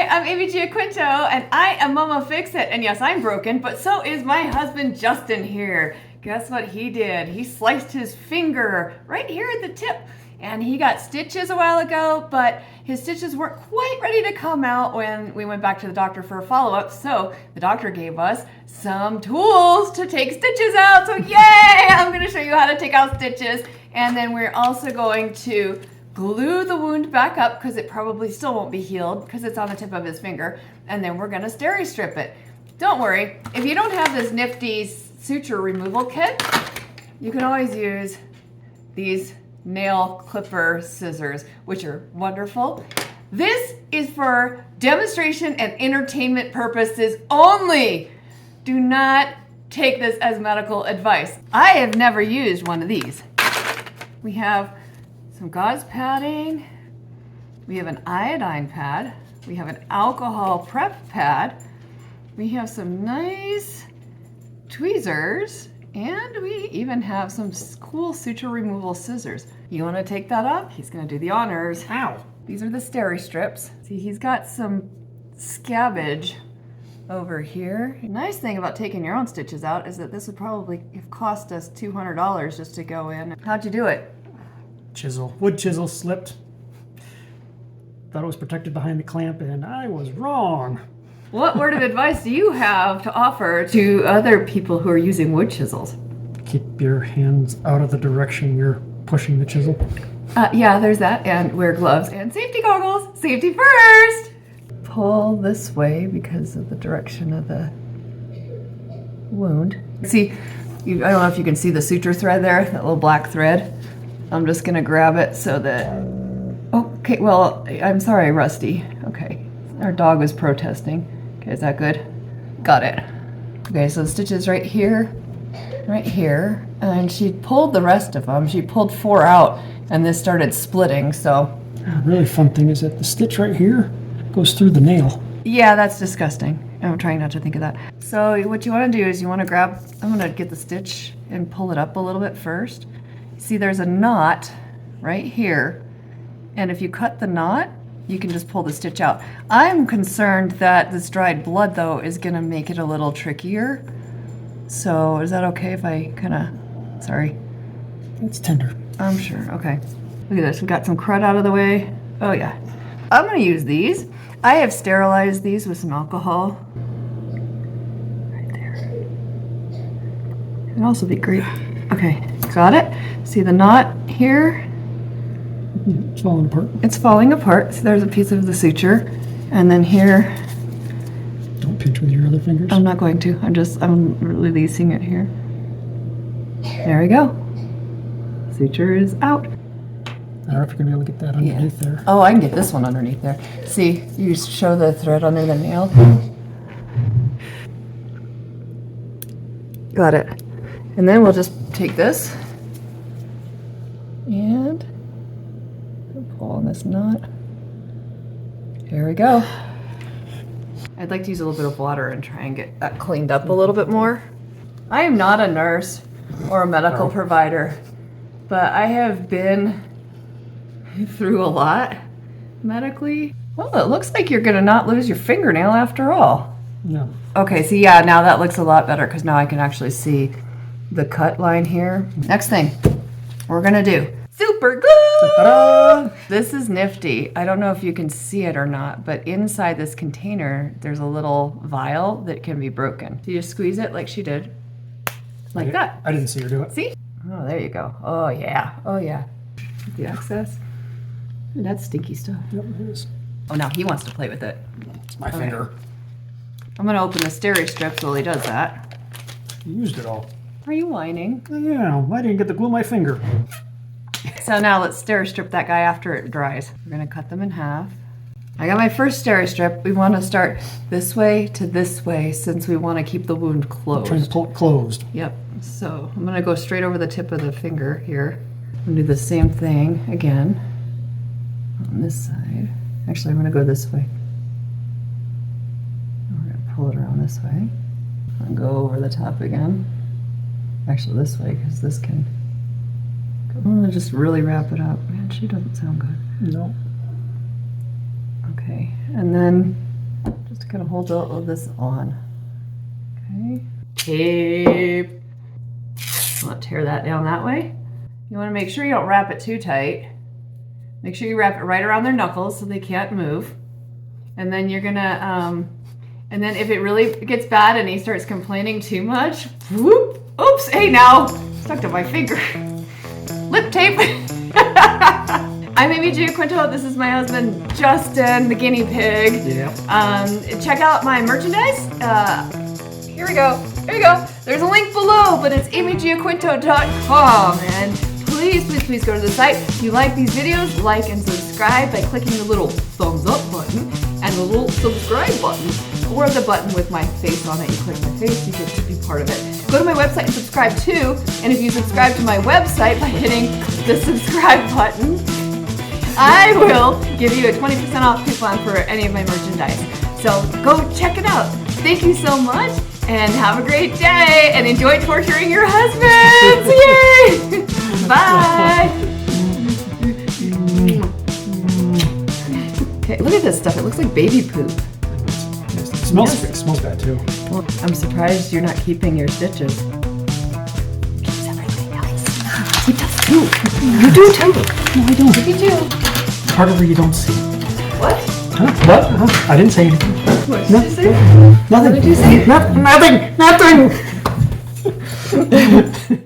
I'm Amy Giaquinto, and I am Mama Fix-It. And yes, I'm broken, but so is my husband Justin here. Guess what he did? He sliced his finger right here at the tip. And he got stitches a while ago, but his stitches weren't quite ready to come out when we went back to the doctor for a follow-up. So the doctor gave us some tools to take stitches out. So yay! I'm gonna show you how to take out stitches. And then we're also going to glue the wound back up because it probably still won't be healed because it's on the tip of his finger. And then we're gonna Steristrip it. Don't worry, if you don't have this nifty suture removal kit, you can always use these nail clipper scissors, which are wonderful. This is for demonstration and entertainment purposes only. Do not take this as medical advice. I have never used one of these. We have some gauze padding, we have an iodine pad, we have an alcohol prep pad, we have some nice tweezers, and we even have some cool suture removal scissors. You want to take that off? He's going to do the honors. Ow! These are the Steristrips. See, he's got some scabbage over here. The nice thing about taking your own stitches out is that this would probably have cost us $200 just to go in. How'd you do it? Chisel. Wood chisel slipped. Thought it was protected behind the clamp, and I was wrong. What word of advice do you have to offer to other people who are using wood chisels? Keep your hands out of the direction you're pushing the chisel. Yeah, there's that, and wear gloves and safety goggles. Safety first! Pull this way because of the direction of the wound. See, I don't know if you can see the suture thread there, that little black thread. I'm just gonna grab it so that, okay, well, I'm sorry, Rusty. Okay, our dog was protesting. Okay, is that good? Got it. Okay, so the stitches right here, and she pulled the rest of them. She pulled 4 out, and this started splitting, so. A really fun thing is that the stitch right here goes through the nail. Yeah, that's disgusting. I'm trying not to think of that. So what you want to do is you want to grab, I'm going to get the stitch and pull it up a little bit first. See, there's a knot right here, and if you cut the knot, you can just pull the stitch out. I'm concerned that this dried blood, though, is going to make it a little trickier. So is that okay if I kind of, sorry? It's tender. I'm sure, okay. Look at this, we got some crud out of the way. Oh yeah. I'm gonna use these. I have sterilized these with some alcohol. Right there. It'd also be great. Okay, got it. See the knot here? It's falling apart. It's falling apart. So there's a piece of the suture. And then here. Don't pinch with your other fingers. I'm not going to. I'm releasing it here. There we go. Suture is out. I don't know if you're going to be able to get that underneath there. Oh, I can get this one underneath there. See, you show the thread under the nail. Got it. And then we'll just take this and pull on this knot. Here we go. I'd like to use a little bit of water and try and get that cleaned up a little bit more. I am not a nurse or a medical provider, but I have been through a lot medically. Well, it looks like you're gonna not lose your fingernail after all. No. Okay, so yeah, now that looks a lot better because now I can actually see the cut line here. Next thing we're gonna do, super glue. Ta-da! This is nifty. I don't know if you can see it or not, but inside this container, there's a little vial that can be broken. So you just squeeze it like she did, like that. I didn't see her do it. See? Oh, there you go. Oh yeah, oh yeah. The excess. Ooh, that's stinky stuff. Yep, it is. Oh, now he wants to play with it. It's my finger. I'm gonna open the Steristrips while he does that. You used it all. Are you whining? Yeah, I didn't get to glue my finger. So now let's Steristrip that guy after it dries. We're gonna cut them in half. I got my first Steristrip. We want to start this way to this way since we want to keep the wound closed. I'm trying to pull it closed. Yep. So I'm gonna go straight over the tip of the finger here. I'm gonna do the same thing again on this side. Actually, I'm gonna go this way. We're gonna pull it around this way. And go over the top again. Actually, this way, because this can. I'm gonna just really wrap it up. Man, she doesn't sound good. No. Okay, and then just to kind of hold all of this on. Okay. Tape. I'm gonna tear that down that way. You want to make sure you don't wrap it too tight. Make sure you wrap it right around their knuckles so they can't move. And then you're gonna, and then if it really gets bad and he starts complaining too much, whoop, oops, hey now, stuck to my finger. Lip tape. I'm Amy Giaquinto. This is my husband, Justin, the guinea pig. Yeah. Check out my merchandise. Here we go. There you go. There's a link below, but it's amygiaquinto.com. And please go to the site. If you like these videos, like and subscribe by clicking the little thumbs up button and the little subscribe button, or the button with my face on it. You click my face, you get to be part of it. Go to my website and subscribe too. And if you subscribe to my website by hitting the subscribe button, I will give you a 20% off coupon for any of my merchandise. So go check it out. Thank you so much, and have a great day, and enjoy torturing your husbands. Yay! Bye. Okay, look at this stuff. It looks like baby poop. It smells, it smells bad too. Well, I'm surprised you're not keeping your stitches. Keeps everything else. He does too. You do too. No, I don't. You do. Part of her you don't see. What? Huh? What? I didn't say anything. What did you say? Nothing. What did you say? Nothing.